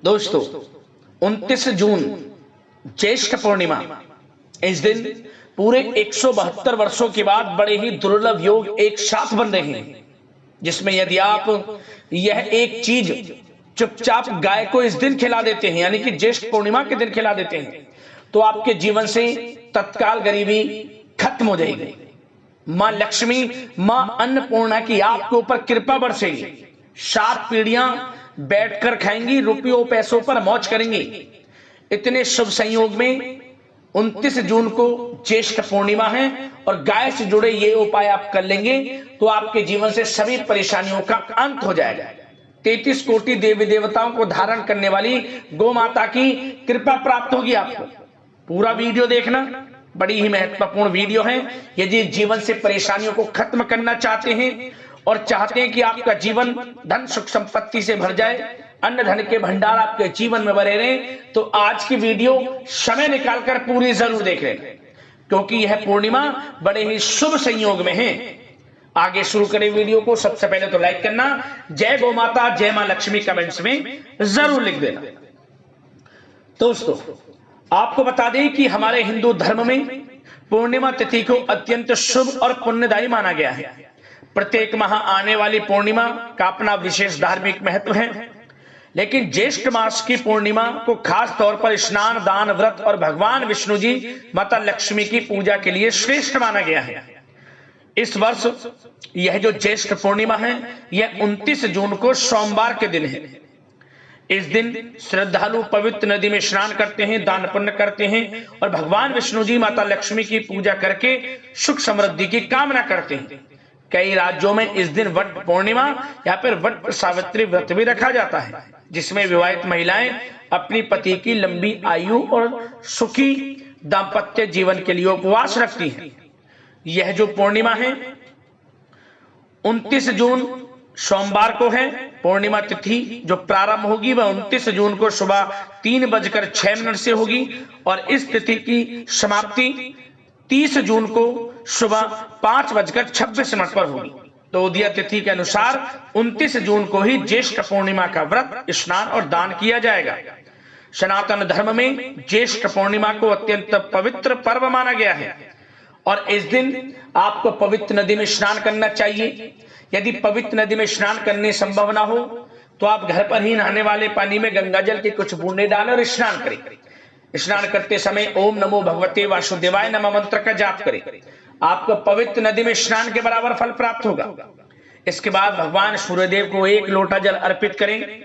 दोस्तों 29 जून ज्येष्ठ पूर्णिमा, इस दिन पूरे 172 वर्षों के बाद बड़े ही दुर्लभ योग एक साथ बन रहे हैं, जिसमें यदि आप यह एक चीज चुपचाप गाय को इस दिन खिला देते हैं, यानी कि ज्येष्ठ पूर्णिमा के दिन खिला देते हैं, तो आपके जीवन से तत्काल गरीबी खत्म हो जाएगी। मां लक्ष्मी, मां अन्नपूर्णा की आपके ऊपर कृपा बरसेगी। 7 पीढ़ियां बैठकर खाएंगी, रुपयों पैसों पर मौज करेंगी। इतने शुभ संयोग में 29 जून को ज्येष्ठ पूर्णिमा है और गाय से जुड़े ये उपाय आप कर लेंगे तो आपके जीवन से सभी परेशानियों का अंत हो जाएगा। 33 कोटि देवी देवताओं को धारण करने वाली गौ माता की कृपा प्राप्त होगी आपको। पूरा वीडियो देखना, बड़ी ही महत्वपूर्ण वीडियो है। यदि जीवन से परेशानियों को खत्म करना चाहते हैं और चाहते हैं कि आपका जीवन धन सुख संपत्ति से भर जाए, अन्न धन के भंडार आपके जीवन में भरे रहे, तो आज की वीडियो समय निकालकर पूरी जरूर देख लें, क्योंकि यह पूर्णिमा बड़े ही शुभ संयोग में है। आगे शुरू करें वीडियो को। सबसे पहले तो लाइक करना, जय गौ माता, जय मां लक्ष्मी कमेंट्स में जरूर लिख देना। दोस्तों आपको बता दें कि हमारे हिंदू धर्म में पूर्णिमा तिथि को अत्यंत शुभ और पुण्यदायी माना गया है। प्रत्येक माह आने वाली पूर्णिमा का अपना विशेष धार्मिक महत्व है, लेकिन ज्येष्ठ मास की पूर्णिमा को खास तौर पर स्नान, दान, व्रत और भगवान विष्णु जी, माता लक्ष्मी की पूजा के लिए श्रेष्ठ माना गया है। इस वर्ष यह जो ज्येष्ठ पूर्णिमा है, यह 29 जून को सोमवार के दिन है। इस दिन श्रद्धालु पवित्र नदी में स्नान करते हैं, दान पुण्य करते हैं और भगवान विष्णु जी, माता लक्ष्मी की पूजा करके सुख समृद्धि की कामना करते हैं। कई राज्यों में इस दिन वट पूर्णिमा या फिर वट सावित्री व्रत भी रखा जाता है, जिसमें विवाहित महिलाएं अपनी पति की लंबी आयु और सुखी दाम्पत्य जीवन के लिए उपवास रखती हैं। यह जो पूर्णिमा है 29 जून सोमवार को है। पूर्णिमा तिथि जो प्रारंभ होगी वह 29 जून को सुबह 3:06 से होगी और इस तिथि की समाप्ति 30 जून को सुबह 5:26 पर होगी। तो उदय तिथि के अनुसार 29 जून को ही ज्येष्ठ पूर्णिमा का व्रत, स्नान और दान किया जाएगा। सनातन धर्म में ज्येष्ठ पूर्णिमा को अत्यंत पवित्र पर्व माना गया है और इस दिन आपको पवित्र नदी में स्नान करना चाहिए। यदि पवित्र नदी में स्नान करने संभव ना हो तो आप घर पर ही नहाने वाले पानी में गंगा जल के कुछ बूंदे डालें और स्नान करें। स्नान करते समय ओम नमो भगवते वासुदेवाय नमः मंत्र का जाप करें। आपको पवित्र नदी में स्नान के बराबर फल प्राप्त होगा। इसके बाद भगवान सूर्यदेव को 1 लोटा जल अर्पित करें।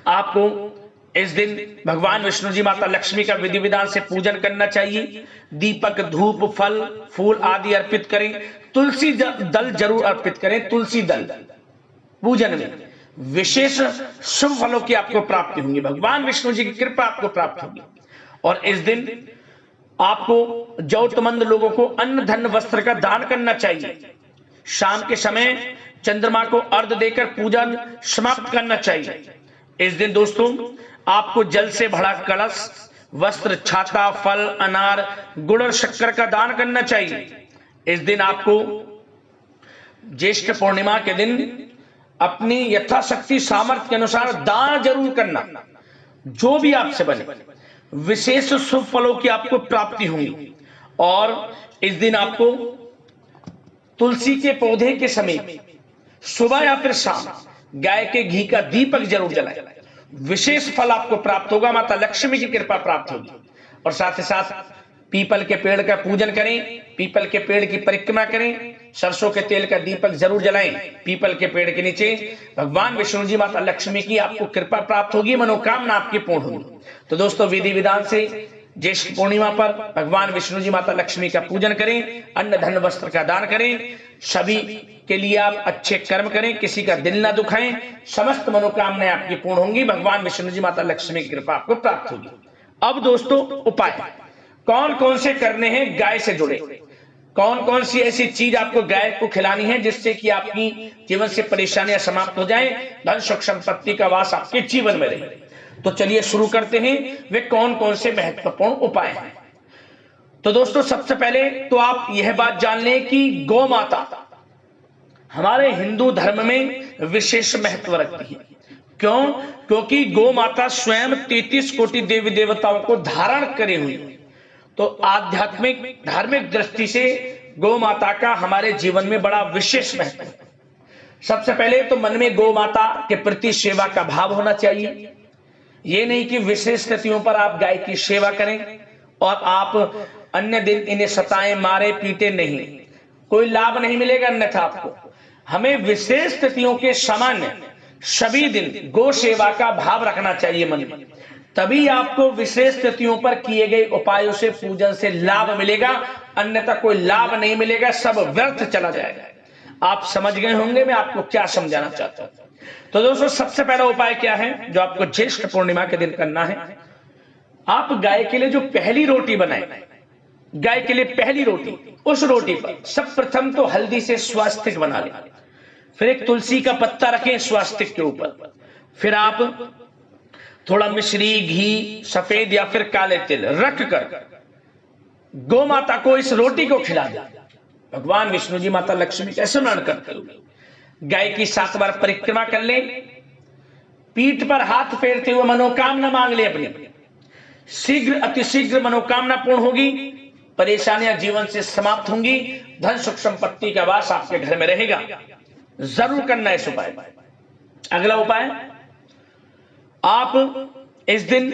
आपको इस दिन भगवान विष्णु जी, माता लक्ष्मी का विधि विधान से पूजन करना चाहिए। दीपक, धूप, फल, फूल आदि अर्पित करें। तुलसी दल जरूर अर्पित करें। तुलसी दल पूजन में विशेष शुभ फलों की आपको प्राप्ति होगी। भगवान विष्णु जी की कृपा आपको प्राप्त होगी। और इस दिन आपको जरूरतमंद लोगों को अन्न, धन, वस्त्र का दान करना चाहिए। शाम के समय चंद्रमा को अर्घ्य देकर पूजन समाप्त करना चाहिए। इस दिन दोस्तों आपको जल से भरा कलश, वस्त्र, छाता, फल, अनार, गुड़ और शक्कर का दान करना चाहिए। इस दिन आपको ज्येष्ठ पूर्णिमा के दिन अपनी यथाशक्ति सामर्थ्य के अनुसार दान जरूर करना, जो भी आपसे बने। विशेष शुभ फलों की आपको प्राप्ति होगी। और इस दिन आपको तुलसी के पौधे के समीप सुबह या फिर शाम गाय के घी का दीपक जरूर जलाएं। विशेष फल आपको प्राप्त होगा, माता लक्ष्मी की कृपा प्राप्त होगी। और साथ ही साथ पीपल के पेड़ का पूजन करें, पीपल के पेड़ की परिक्रमा करें, सरसों के तेल का दीपक जरूर जलाएं। पीपल के पेड़ के नीचे भगवान विष्णु जी, माता लक्ष्मी की आपको कृपा प्राप्त होगी, मनोकामना आपकी पूर्ण होगी। तो दोस्तों विधि विधान से ज्येष्ठ पूर्णिमा पर भगवान विष्णु जी, माता लक्ष्मी का पूजन करें, अन्न, धन, वस्त्र का दान करें। सभी के लिए आप अच्छे कर्म करें, किसी का दिल ना दुखाएं, समस्त मनोकामनाएं आपकी पूर्ण होंगी। भगवान विष्णु जी, माता लक्ष्मी की कृपा आपको प्राप्त होगी। अब दोस्तों उपाय कौन कौन से करने हैं गाय से जुड़े, कौन कौन सी ऐसी चीज आपको गाय को खिलानी है जिससे कि आपकी जीवन से परेशानियां समाप्त हो जाएं, धन सुख संपत्ति का वास आपके जीवन में रहे। तो चलिए शुरू करते हैं, वे कौन कौन से महत्वपूर्ण उपाय हैं। तो दोस्तों सबसे पहले तो आप यह बात जान लें कि गौ माता हमारे हिंदू धर्म में विशेष महत्व रखती है। क्यों? क्योंकि गौ माता स्वयं 33 कोटि देवी देवताओं को धारण करे हुई। तो आध्यात्मिक धार्मिक दृष्टि से गौ माता का हमारे जीवन में बड़ा विशेष महत्व है। सबसे पहले तो मन में गौ माता के प्रति सेवा का भाव होना चाहिए। ये नहीं कि विशेष तिथियों पर आप गाय की सेवा करें और आप अन्य दिन इन्हें सताएं, मारे, पीटे, नहीं, कोई लाभ नहीं मिलेगा अन्यथा आपको। हमें विशेष तिथियों के सामान्य सभी दिन गौ सेवा का भाव रखना चाहिए मन में, तभी आपको विशेष तिथियों पर किए गए उपायों से, पूजन से लाभ मिलेगा, अन्यथा कोई लाभ नहीं मिलेगा, सब व्यर्थ चला जाएगा। आप समझ गए होंगे मैं आपको क्या समझाना चाहता हूं। तो दोस्तों, सबसे पहला उपाय क्या है जो आपको ज्येष्ठ पूर्णिमा के दिन करना है? आप गाय के लिए जो पहली रोटी बनाए, गाय के लिए पहली रोटी, उस रोटी पर सब प्रथम तो हल्दी से स्वास्तिक बना लें, फिर एक तुलसी का पत्ता रखें स्वास्तिक के ऊपर, फिर आप थोड़ा मिश्री, घी, सफेद या फिर काले तिल रख कर गौ माता को इस रोटी को खिला दें। भगवान विष्णु जी, माता लक्ष्मी का स्मरण करते हुए गाय की 7 बार परिक्रमा कर लें, पीठ पर हाथ फेरते हुए मनोकामना मांग ले अपनी। शीघ्र, अतिशीघ्र मनोकामना पूर्ण होगी, परेशानियां जीवन से समाप्त होंगी, धन सुख संपत्ति का वास आपके घर में रहेगा। जरूर करना है इस उपाय। अगला उपाय, आप इस दिन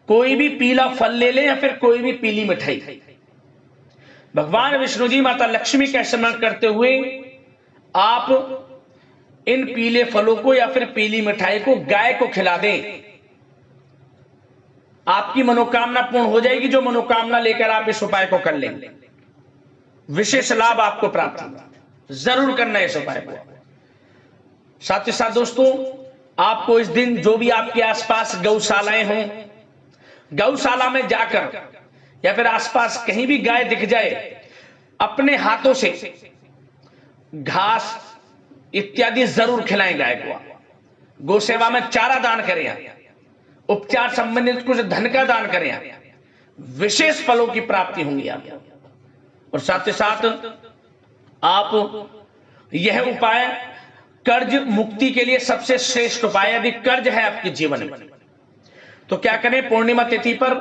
कोई भी पीला फल ले लें या फिर कोई भी पीली मिठाई, भगवान विष्णु जी, माता लक्ष्मी का स्मरण करते हुए आप इन पीले फलों को या फिर पीली मिठाई को गाय को खिला दें। आपकी मनोकामना पूर्ण हो जाएगी, जो मनोकामना लेकर आप इस उपाय को कर लेंगे, विशेष लाभ आपको प्राप्त होगा। जरूर करना है इस उपाय को। साथ ही साथ दोस्तों, आपको इस दिन जो भी आपके आसपास गौशालाएं हों, गौशाला में जाकर या फिर आसपास कहीं भी गाय दिख जाए, अपने हाथों से घास इत्यादि जरूर खिलाएं गाय को। गौ सेवा में चारा दान करें, उपचार संबंधित कुछ धन का दान करें, विशेष फलों की प्राप्ति होंगी आपको। और साथ ही साथ आप यह उपाय कर्ज मुक्ति के लिए सबसे श्रेष्ठ उपाय। यदि कर्ज है आपके जीवन में तो क्या करें, पूर्णिमा तिथि पर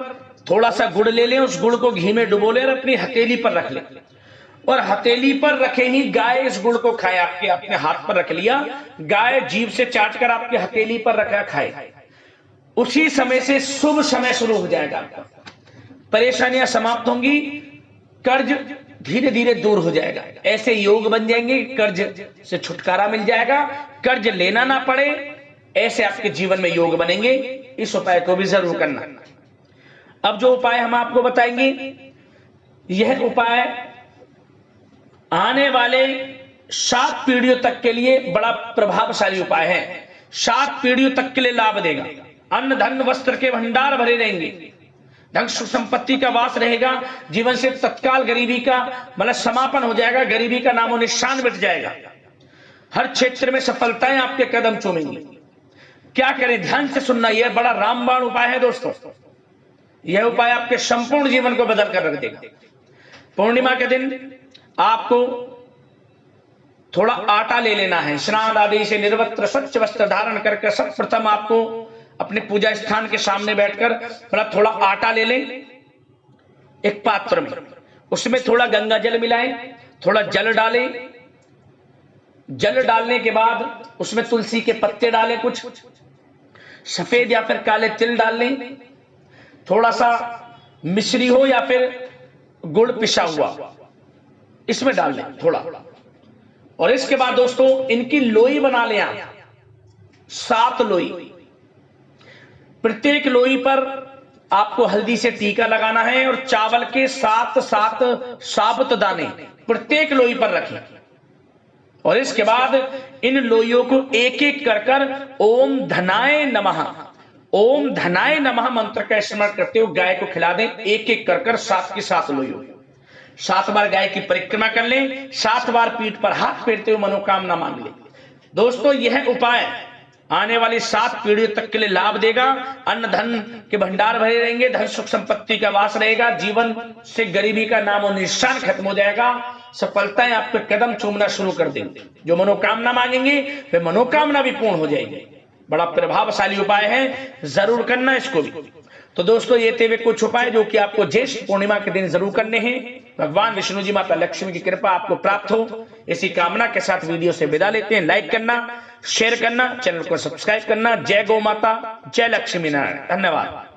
थोड़ा सा गुड़ ले लें, उस गुड़ को घी में डुबो लें और अपनी हथेली पर रख लें, और हथेली पर रखे ही गाय इस गुड़ को खाए। आपके अपने हाथ पर रख लिया, गाय जीभ से चाट कर आपके हथेली पर रखा खाए। उसी समय से शुभ समय शुरू हो जाएगा आपका, परेशानियां समाप्त होंगी, कर्ज धीरे धीरे दूर हो जाएगा। ऐसे योग बन जाएंगे, कर्ज से छुटकारा मिल जाएगा, कर्ज लेना ना पड़े, ऐसे आपके जीवन में योग बनेंगे। इस उपाय को भी जरूर करना। अब जो उपाय हम आपको बताएंगे, यह उपाय आने वाले 7 पीढ़ियों तक के लिए बड़ा प्रभावशाली उपाय है। 7 पीढ़ियों तक के लिए लाभ देगा। अन्न धन वस्त्र के भंडार भरे रहेंगे, धन सुख संपत्ति का वास रहेगा, जीवन से तत्काल गरीबी का मतलब समापन हो जाएगा, गरीबी का नामो निशान मिट जाएगा, हर क्षेत्र में सफलताएं आपके कदम चूमेंगी। क्या करें, ध्यान से सुनना, यह बड़ा रामबाण उपाय है दोस्तों। यह उपाय आपके संपूर्ण जीवन को बदल कर रख देगा। पूर्णिमा के दिन आपको थोड़ा आटा ले लेना है, स्नान आदि से निर्वस्त्र स्वच्छ वस्त्र धारण करके सर्वप्रथम आपको अपने पूजा स्थान के सामने बैठकर मतलब थोड़ा आटा ले लें एक पात्र में, उसमें थोड़ा गंगा जल मिलाएं, थोड़ा जल डालें, जल डालने के बाद उसमें तुलसी के पत्ते डालें, कुछ सफेद या फिर काले तिल डाल लें, थोड़ा सा मिश्री हो या फिर गुड़ पिसा हुआ इसमें डाल लें थोड़ा। और इसके बाद दोस्तों इनकी लोई बना लें आप, 7 लोई। प्रत्येक लोई पर आपको हल्दी से टीका लगाना है और चावल के 7 साबुत दाने प्रत्येक लोई पर रखें। और इसके बाद इन लोइयों को एक एक कर ओम धनाय नमः, ओम धनाय नमः मंत्र का स्मरण करते हुए गाय को खिला दें, एक एक कर 7 की 7 लोइयों। 7 बार गाय की परिक्रमा कर लें, 7 बार पीठ पर हाथ फेरते हुए मनोकामना मांग लें। दोस्तों यह उपाय आने वाली 7 पीढ़ियों तक के लिए लाभ देगा। अन्न धन के भंडार भरे रहेंगे, धन सुख संपत्ति का वास रहेगा, जीवन से गरीबी का नाम और निशान खत्म हो जाएगा, सफलताएं आपके कदम चूमना शुरू कर देंगे। जो मनोकामना मांगेंगे वे मनोकामना भी पूर्ण हो जाएगी। बड़ा प्रभावशाली उपाय है, जरूर करना इसको भी। तो दोस्तों ये थे वे कुछ उपाय जो कि आपको ज्येष्ठ पूर्णिमा के दिन जरूर करने हैं। भगवान विष्णु जी माता लक्ष्मी की कृपा आपको प्राप्त हो, इसी कामना के साथ वीडियो से विदा लेते हैं। लाइक करना, शेयर करना, चैनल को सब्सक्राइब करना। जय गौ माता, जय लक्ष्मी नारायण। धन्यवाद।